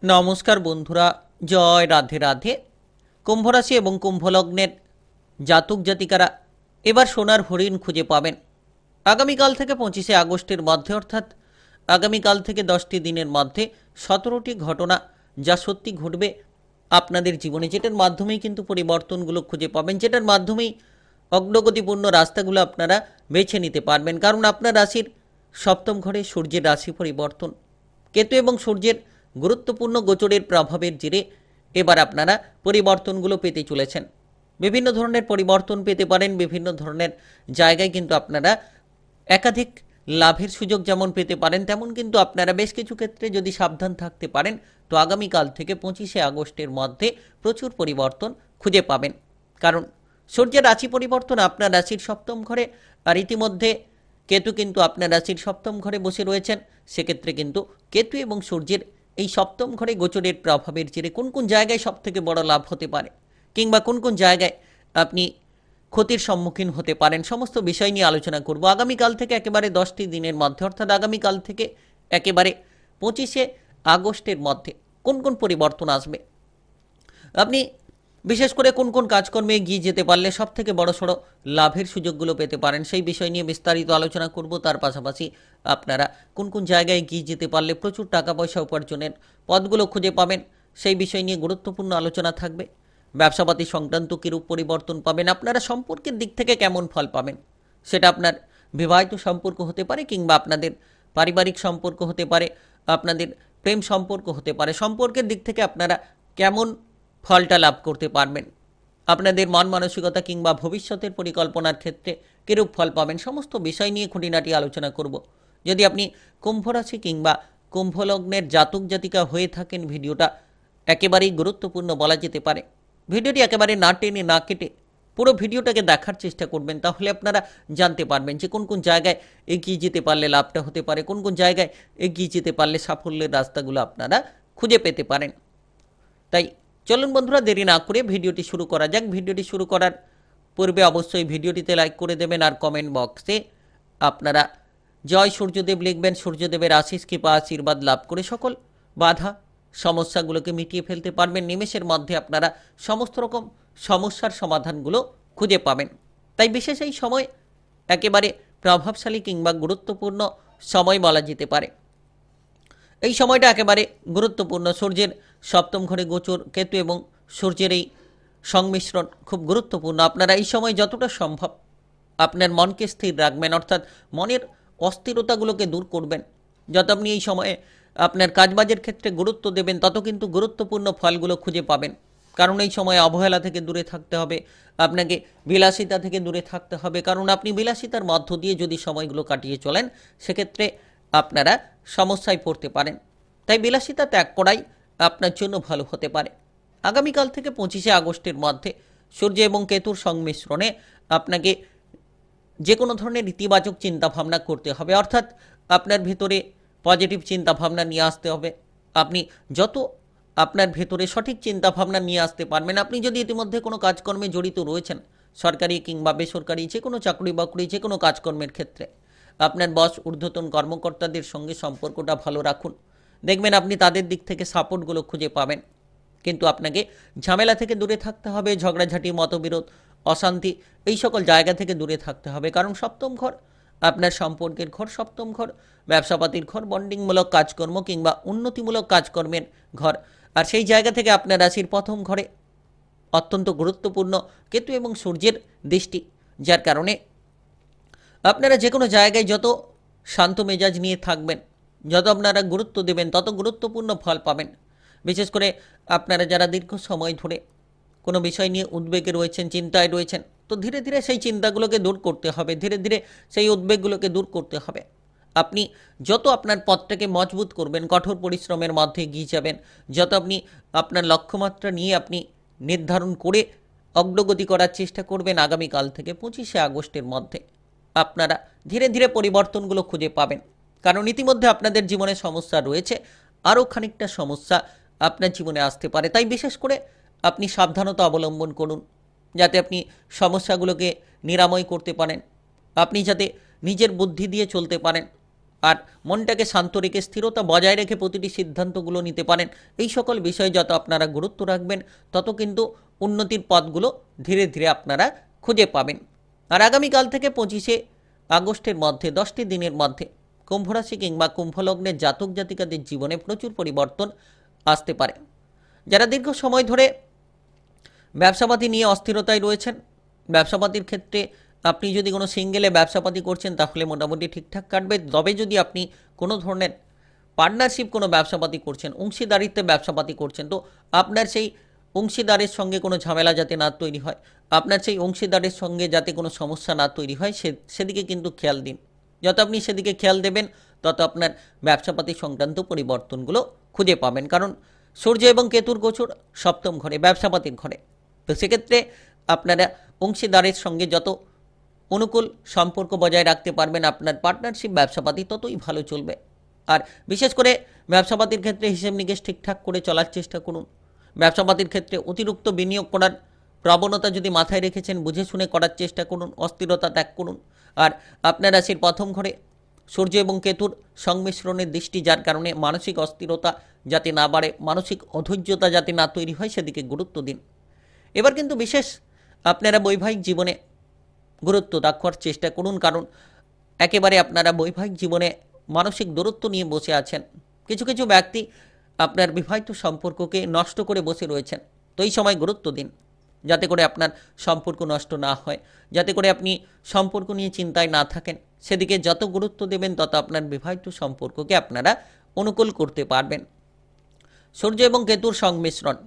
নমস্কার বন্ধুরা, জয় রাধে রাধে। কুম্ভ রাশি এবং কুম্ভ লগ্নের জাতক জাতিকারা এবার সোনার হরিণ খুঁজে পাবেন। আগামীকাল থেকে 25শে আগস্টের মধ্যে, অর্থাৎ আগামীকাল থেকে 10টি দিনের মধ্যে 17টি ঘটনা যা সত্যি ঘটবে আপনাদের জীবনে, যেটার মাধ্যমেই কিন্তু পরিবর্তনগুলো খুঁজে পাবেন, যেটার মাধ্যমেই অগ্রগতিপূর্ণ রাস্তাগুলো আপনারা বেছে নিতে পারবেন। কারণ আপনার রাশির সপ্তম ঘরে সূর্যের রাশি পরিবর্তন, কেতু এবং সূর্যের গুরুত্বপূর্ণ গোচরের প্রভাবের জেরে এবার আপনারা পরিবর্তনগুলো পেতে চলেছেন। বিভিন্ন ধরনের পরিবর্তন পেতে পারেন, বিভিন্ন ধরনের জায়গায় কিন্তু আপনারা একাধিক লাভের সুযোগ যেমন পেতে পারেন, তেমন কিন্তু আপনারা বেশ কিছু ক্ষেত্রে যদি সাবধান থাকতে পারেন তো আগামীকাল থেকে 25শে আগস্টের মধ্যে প্রচুর পরিবর্তন খুঁজে পাবেন। কারণ সূর্যের রাশি পরিবর্তন আপনার রাশির সপ্তম ঘরে, আর ইতিমধ্যে কেতু কিন্তু আপনার রাশির সপ্তম ঘরে বসে রয়েছেন। সেক্ষেত্রে কিন্তু কেতু এবং সূর্যের এই সপ্তম ঘরে গোচরের প্রভাবের জেরে কোন কোন জায়গায় সবথেকে বড় লাভ হতে পারে, কিংবা কোন কোন জায়গায় আপনি ক্ষতির সম্মুখীন হতে পারেন, সমস্ত বিষয় নিয়ে আলোচনা করব আগামীকাল থেকে একেবারে 10টি দিনের মধ্যে, অর্থাৎ আগামীকাল থেকে একেবারে 25শে আগস্টের মধ্যে কোন কোন পরিবর্তন আসবে, আপনি বিশেষ করে কোন কোন কাজকর্মে এগিয়ে যেতে পারলে সবথেকে বড়সড় লাভের সুযোগগুলো পেতে পারেন, সেই বিষয় নিয়ে বিস্তারিত আলোচনা করব। তার পাশাপাশি আপনারা কোন কোন জায়গায় এগিয়ে যেতে পারলে প্রচুর টাকা পয়সা উপার্জনের পথগুলো খুঁজে পাবেন, সেই বিষয় নিয়ে গুরুত্বপূর্ণ আলোচনা থাকবে। ব্যবসাপাতি সংক্রান্ত কীরূপ পরিবর্তন পাবেন, আপনারা সম্পর্কের দিক থেকে কেমন ফল পাবেন, সেটা আপনার বিবাহিত সম্পর্ক হতে পারে, কিংবা আপনাদের পারিবারিক সম্পর্ক হতে পারে, আপনাদের প্রেম সম্পর্ক হতে পারে, সম্পর্কের দিক থেকে আপনারা কেমন ফলটা লাভ করতে পারবেন, আপনাদের মন মানসিকতা কিংবা ভবিষ্যতের পরিকল্পনার ক্ষেত্রে কিরূপ ফল পাবেন, সমস্ত বিষয় নিয়ে খুঁটিনাটি আলোচনা করব। যদি আপনি কুম্ভ রাশি কিংবা কুম্ভ লগ্নের জাতক জাতিকা হয়ে থাকেন, ভিডিওটা একেবারেই গুরুত্বপূর্ণ বলা যেতে পারে। ভিডিওটি একেবারে না টেনে না কেটে পুরো ভিডিওটাকে দেখার চেষ্টা করবেন, তাহলে আপনারা জানতে পারবেন যে কোন কোন জায়গায় এগিয়ে যেতে পারলে লাভটা হতে পারে, কোন কোন জায়গায় এগিয়ে যেতে পারলে সাফল্যের রাস্তাগুলো আপনারা খুঁজে পেতে পারেন। তাই চলুন বন্ধুরা, দেরি না করে ভিডিওটি শুরু করা যাক। ভিডিওটি শুরু করার পূর্বে অবশ্যই ভিডিওটিতে লাইক করে দেবেন, আর কমেন্ট বক্সে আপনারা জয় সূর্যদেব লিখবেন। সূর্যদেবের আশিস কৃপা আশীর্বাদ লাভ করে সকল বাধা সমস্যাগুলোকে মিটিয়ে ফেলতে পারবেন। নিমেষের মধ্যে আপনারা সমস্ত রকম সমস্যার সমাধানগুলো খুঁজে পাবেন। তাই বিশেষ এই সময় একেবারে প্রভাবশালী কিংবা গুরুত্বপূর্ণ সময় বলা যেতে পারে। এই সময়টা একেবারে গুরুত্বপূর্ণ। সূর্যের সপ্তম ঘরে গোচর, কেতু এবং সূর্যের এই সংমিশ্রণ খুব গুরুত্বপূর্ণ। আপনারা এই সময় যতটা সম্ভব আপনার মনকে স্থির রাখবেন, অর্থাৎ মনের অস্থিরতাগুলোকে দূর করবেন। যত আপনি এই সময়ে আপনার কাজবাজের ক্ষেত্রে গুরুত্ব দেবেন, তত কিন্তু গুরুত্বপূর্ণ ফলগুলো খুঁজে পাবেন। কারণ এই সময় অবহেলা থেকে দূরে থাকতে হবে, আপনাকে বিলাসিতা থেকে দূরে থাকতে হবে। কারণ আপনি বিলাসিতার মধ্য দিয়ে যদি সময়গুলো কাটিয়ে চলেন, সেক্ষেত্রে আপনারা সমস্যায় পড়তে পারেন। তাই বিলাসিতা ত্যাগ করাই আপনার জন্য ভালো হতে পারে। আগামীকাল থেকে 25শে আগস্টের মধ্যে সূর্য এবং কেতুর সংমিশ্রণে আপনাকে যে কোনো ধরনের ইতিবাচক চিন্তাভাবনা করতে হবে, অর্থাৎ আপনার ভেতরে পজিটিভ চিন্তাভাবনা নিয়ে আসতে হবে। আপনি যত আপনার ভেতরে সঠিক চিন্তাভাবনা নিয়ে আসতে পারবেন, আপনি যদি ইতিমধ্যে কোনো কাজকর্মে জড়িত রয়েছেন, সরকারি কিংবা বেসরকারি যে কোনো চাকরি বাকরি যে কোনো কাজকর্মের ক্ষেত্রে আপনার বস ঊর্ধ্বতন কর্মকর্তাদের সঙ্গে সম্পর্কটা ভালো রাখুন। দেখবেন আপনি তাদের দিক থেকে সাপোর্টগুলো খুঁজে পাবেন। কিন্তু আপনাকে ঝামেলা থেকে দূরে থাকতে হবে, ঝগড়াঝাঁটি, মতবিরোধ, অশান্তি এই সকল জায়গা থেকে দূরে থাকতে হবে। কারণ সপ্তম ঘর আপনার সম্পর্কের ঘর, সপ্তম ঘর ব্যবসাপাতির ঘর, বন্ডিংমূলক কাজকর্ম কিংবা উন্নতিমূলক কাজকর্মের ঘর। আর সেই জায়গা থেকে আপনার রাশির প্রথম ঘরে অত্যন্ত গুরুত্বপূর্ণ কেতু এবং সূর্যের দৃষ্টি, যার কারণে আপনারা যে কোনো জায়গায় যত শান্ত মেজাজ নিয়ে থাকবেন, যত আপনারা গুরুত্ব দেবেন, তত গুরুত্বপূর্ণ ফল পাবেন। বিশেষ করে আপনারা যারা দীর্ঘ সময় ধরে কোনো বিষয় নিয়ে উদ্বেগে রয়েছেন, চিন্তায় রয়েছেন, তো ধীরে ধীরে সেই চিন্তাগুলোকে দূর করতে হবে, ধীরে ধীরে সেই উদ্বেগগুলোকে দূর করতে হবে। আপনি যত আপনার পথটাকে মজবুত করবেন, কঠোর পরিশ্রমের মধ্যে এগিয়ে যাবেন, যত আপনি আপনার লক্ষ্যমাত্রা নিয়ে আপনি নির্ধারণ করে অগ্রগতি করার চেষ্টা করবেন, আগামীকাল থেকে 25শে আগস্টের মধ্যে আপনারা ধীরে ধীরে পরিবর্তনগুলো খুঁজে পাবেন। কারণ ইতিমধ্যে আপনাদের জীবনে সমস্যা রয়েছে, আরও খানিকটা সমস্যা আপনার জীবনে আসতে পারে। তাই বিশেষ করে আপনি সাবধানতা অবলম্বন করুন, যাতে আপনি সমস্যাগুলোকে নিরাময় করতে পারেন, আপনি যাতে নিজের বুদ্ধি দিয়ে চলতে পারেন, আর মনটাকে শান্ত রেখে স্থিরতা বজায় রেখে প্রতিটি সিদ্ধান্তগুলো নিতে পারেন। এই সকল বিষয়ে যত আপনারা গুরুত্ব রাখবেন তত কিন্তু উন্নতির পথগুলো ধীরে ধীরে আপনারা খুঁজে পাবেন। আর আগামীকাল থেকে 25শে আগস্টের মধ্যে 10টি দিনের মধ্যে কুম্ভ রাশি কিংবা কুম্ভ লগ্নের জাতক জাতিকাদের জীবনে প্রচুর পরিবর্তন আসতে পারে। যারা দীর্ঘ সময় ধরে ব্যবসাপাতি নিয়ে অস্থিরতায় রয়েছেন, ব্যবসাপাতির ক্ষেত্রে আপনি যদি কোনো সিঙ্গেলে ব্যবসাপাতি করছেন তাহলে মোটামুটি ঠিকঠাক কাটবে। তবে যদি আপনি কোনো ধরনের পার্টনারশিপ কোনো ব্যবসাপাতি করছেন, অংশীদারিত্বে ব্যবসাপাতি করছেন, তো আপনার সেই অংশীদারের সঙ্গে কোনো ঝামেলা যাতে না তৈরি হয়, আপনার সেই অংশীদারের সঙ্গে যাতে কোনো সমস্যা না তৈরি হয় সেদিকে কিন্তু খেয়াল দিন। যত আপনি সেদিকে খেয়াল দেবেন তত আপনার ব্যবসাপাতি সংক্রান্ত পরিবর্তনগুলো খুঁজে পাবেন। কারণ সূর্য এবং কেতুর গোচর সপ্তম ঘরে, ব্যবসাপাতির ঘরে। তো সেক্ষেত্রে আপনারা অংশীদারের সঙ্গে যত অনুকূল সম্পর্ক বজায় রাখতে পারবেন, আপনার পার্টনারশিপ ব্যবসাপাতি ততই ভালো চলবে। আর বিশেষ করে ব্যবসাপাতির ক্ষেত্রে হিসেব নিকেশ ঠিকঠাক করে চলার চেষ্টা করুন। ব্যবসাপাতির ক্ষেত্রে অতিরিক্ত বিনিয়োগ করার প্রবণতা যদি মাথায় রেখেছেন, বুঝে শুনে করার চেষ্টা করুন, অস্থিরতা ত্যাগ করুন। আর আপনার রাশির প্রথম ঘরে সূর্য এবং কেতুর সংমিশ্রণের দৃষ্টি, যার কারণে মানসিক অস্থিরতা যাতে না বাড়ে, মানসিক অধৈর্যতা যাতে না তৈরি হয় সেদিকে গুরুত্ব দিন। এবার কিন্তু বিশেষ আপনারা বৈবাহিক জীবনে গুরুত্ব রাখার চেষ্টা করুন, কারণ একেবারে আপনারা বৈবাহিক জীবনে মানসিক দূরত্ব নিয়ে বসে আছেন। কিছু কিছু ব্যক্তি আপনার বিবাহিত সম্পর্ককে নষ্ট করে বসে রয়েছেন। তো এই সময় গুরুত্ব দিন যাতে করে আপনার সম্পর্ক নষ্ট না হয়, যাতে করে আপনি সম্পর্ক নিয়ে চিন্তায় না থাকেন। সেদিকে যত গুরুত্ব দেবেন তত আপনার বিবাহিত সম্পর্ককে আপনারা অনুকূল করতে পারবেন। সূর্য এবং কেতুর সংমিশ্রণ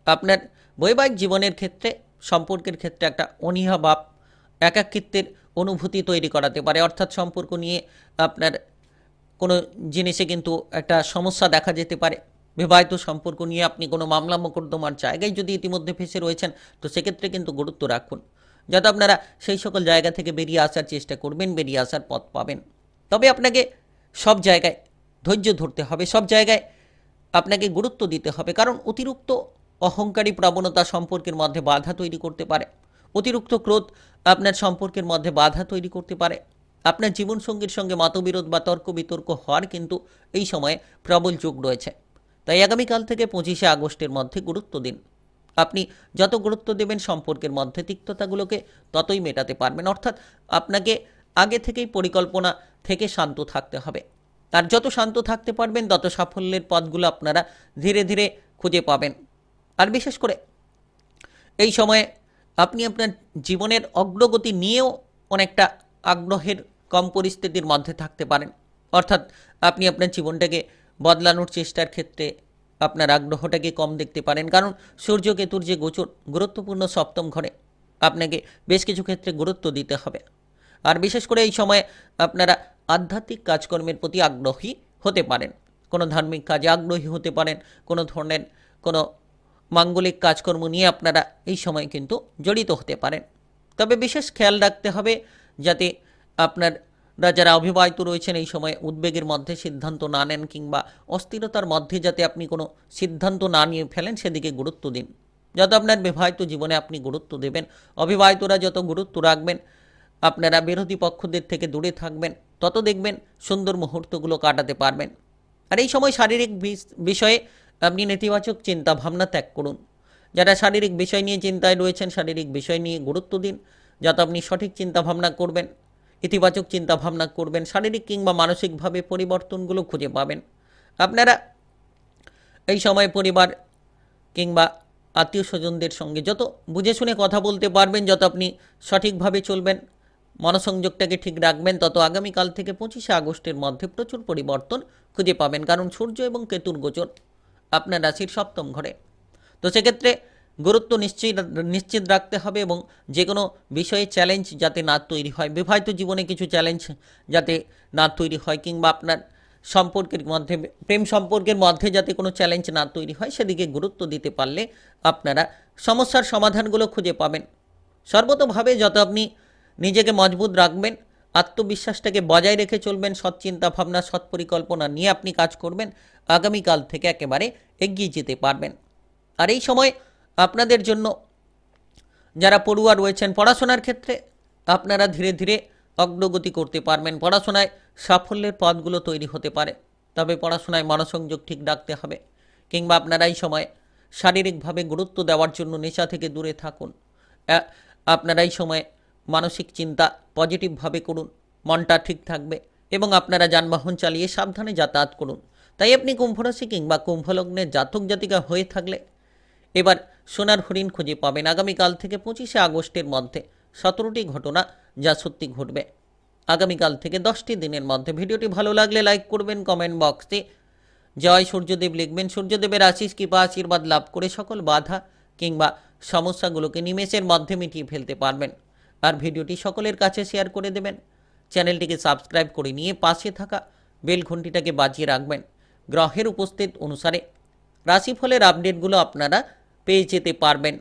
আপনার বৈবাহিক জীবনের ক্ষেত্রে, সম্পর্কের ক্ষেত্রে একটা অনীহা ভাব, একাকিত্বের অনুভূতি তৈরি করাতে পারে। অর্থাৎ সম্পর্ক নিয়ে আপনার কোনো জিনিসে কিন্তু একটা সমস্যা দেখা যেতে পারে। বিবাহিত সম্পর্ক নিয়ে আপনি কোনো মামলা মোকদ্দমার জায়গায় যদি ইতিমধ্যে ফেসে রয়েছেন, তো সেক্ষেত্রে কিন্তু গুরুত্ব রাখুন যাতে আপনারা সেই সকল জায়গা থেকে বেরিয়ে আসার চেষ্টা করবেন, বেরিয়ে আসার পথ পাবেন। তবে আপনাকে সব জায়গায় ধৈর্য ধরতে হবে, সব জায়গায় আপনাকে গুরুত্ব দিতে হবে। কারণ অতিরিক্ত অহংকারী প্রবণতা সম্পর্কের মধ্যে বাধা তৈরি করতে পারে। অতিরিক্ত ক্রোধ আপনার সম্পর্কের মধ্যে বাধা তৈরি করতে পারে। আপনার জীবনসঙ্গীর সঙ্গে মতবিরোধ বা তর্ক বিতর্ক হওয়ার কিন্তু এই সময়ে প্রবল যোগ রয়েছে। তাই আগামীকাল থেকে 25শে আগস্টের মধ্যে গুরুত্ব দিন। আপনি যত গুরুত্ব দেবেন সম্পর্কের মধ্যে তিক্ততাগুলোকে ততই মেটাতে পারবেন। অর্থাৎ আপনাকে আগে থেকেই পরিকল্পনা থেকে শান্ত থাকতে হবে। আর যত শান্ত থাকতে পারবেন তত সাফল্যের পথগুলো আপনারা ধীরে ধীরে খুঁজে পাবেন। আর বিশেষ করে এই সময়ে আপনি আপনার জীবনের অগ্রগতি নিয়েও অনেকটা আগ্রহের কম পরিস্থিতির মধ্যে থাকতে পারেন। অর্থাৎ আপনি আপনার জীবনটাকে বদলানোর চেষ্টার ক্ষেত্রে আপনার আগ্রহটাকে কম দেখতে পারেন। কারণ সূর্য কেতুর যে গোচর গুরুত্বপূর্ণ সপ্তম ঘরে, আপনাকে বেশ কিছু ক্ষেত্রে গুরুত্ব দিতে হবে। আর বিশেষ করে এই সময়ে আপনারা আধ্যাত্মিক কাজকর্মের প্রতি আগ্রহী হতে পারেন, কোনো ধার্মিক কাজে আগ্রহী হতে পারেন, কোনো ধরনের কোনো মাঙ্গলিক কাজকর্ম নিয়ে আপনারা এই সময় কিন্তু জড়িত হতে পারেন। তবে বিশেষ খেয়াল রাখতে হবে যাতে আপনারা যারা অবিবাহিত রয়েছেন এই সময় উদ্বেগের মধ্যে সিদ্ধান্ত না নেন, কিংবা অস্থিরতার মধ্যে যাতে আপনি কোনো সিদ্ধান্ত না নিয়ে ফেলেন সেদিকে গুরুত্ব দিন। যত আপনার বিবাহিত জীবনে আপনি গুরুত্ব দেবেন, অবিবাহিতরা যত গুরুত্ব রাখবেন, আপনারা বিরোধী পক্ষদের থেকে দূরে থাকবেন, তত দেখবেন সুন্দর মুহূর্তগুলো কাটাতে পারবেন। আর এই সময় শারীরিক বিষয়ে আপনি নেতিবাচক চিন্তা ভাবনা ত্যাগ করুন। যারা শারীরিক বিষয় নিয়ে চিন্তায় রয়েছেন, শারীরিক বিষয় নিয়ে গুরুত্ব দিন যাতে আপনি সঠিক চিন্তা ভাবনা করবেন, ইতিবাচক চিন্তা ভাবনা করবেন, শারীরিক কিংবা মানসিকভাবে পরিবর্তনগুলো খুঁজে পাবেন। আপনারা এই সময় পরিবার কিংবা আত্মীয় স্বজনদের সঙ্গে যত বুঝে শুনে কথা বলতে পারবেন, যত আপনি সঠিকভাবে চলবেন, মনসংযোগটাকে ঠিক রাখবেন, তত আগামীকাল থেকে 25শে আগস্টের মধ্যে প্রচুর পরিবর্তন খুঁজে পাবেন। কারণ সূর্য এবং কেতুর গোচর আপনার রাশির সপ্তম ঘরে। তো সেক্ষেত্রে গুরুত্ব নিশ্চিত রাখতে হবে এবং যে কোনো বিষয়ে চ্যালেঞ্জ যাতে না তৈরি হয়, বিবাহিত জীবনে কিছু চ্যালেঞ্জ যাতে না তৈরি হয়, কিংবা আপনার সম্পর্কের মধ্যে, প্রেম সম্পর্কের মধ্যে যাতে কোনো চ্যালেঞ্জ না তৈরি হয় সেদিকে গুরুত্ব দিতে পারলে আপনারা সমস্যার সমাধানগুলো খুঁজে পাবেন। সর্বতোভাবে যত আপনি নিজেকে মজবুত রাখবেন, আত্মবিশ্বাসটাকে বজায় রেখে চলবেন, সৎ চিন্তা ভাবনা, সৎ পরিকল্পনা নিয়ে আপনি কাজ করবেন, আগামীকাল থেকে একেবারে এগিয়ে যেতে পারবেন। আর এই সময় আপনাদের জন্য যারা পড়ুয়া রয়েছেন, পড়াশোনার ক্ষেত্রে আপনারা ধীরে ধীরে অগ্রগতি করতে পারবেন। পড়াশোনায় সাফল্যের পথগুলো তৈরি হতে পারে, তবে পড়াশোনায় মনোসংযোগ ঠিক রাখতে হবে। কিংবা আপনারা এই সময় শারীরিকভাবে গুরুত্ব দেওয়ার জন্য নেশা থেকে দূরে থাকুন। আপনারা এই সময় মানসিক চিন্তা পজিটিভভাবে করুন, মনটা ঠিক থাকবে এবং আপনারা যানবাহন চালিয়ে সাবধানে যাতায়াত করুন। তাই আপনি কুম্ভ রাশি কিংবা কুম্ভ লগ্নের জাতক জাতিকা হয়ে থাকলে এবার সোনার হরিণ খুঁজে পাবেন। আগামীকাল থেকে 25শে আগস্টের মধ্যে 17টি ঘটনা যা সত্যি ঘটবে। আগামীকাল থেকে 10টি দিনের মধ্যে। ভিডিওটি ভালো লাগলে লাইক করবেন, কমেন্ট বক্সে জয় সূর্যদেব লিখবেন। সূর্যদেবের আশিস কৃপা আশীর্বাদ লাভ করে সকল বাধা কিংবা সমস্যাগুলোকে নিমেষের মধ্যে মিটিয়ে ফেলতে পারবেন। আর ভিডিওটি সকলের কাছে শেয়ার করে দেবেন। চ্যানেলটিকে সাবস্ক্রাইব করে নিয়ে পাশে থাকা বেল ঘন্টিটাকে বাজিয়ে রাখবেন। গ্রহের উপস্থিত অনুসারে রাশিফলের আপডেটগুলো আপনারা পেয়ে যেতে পারবেন।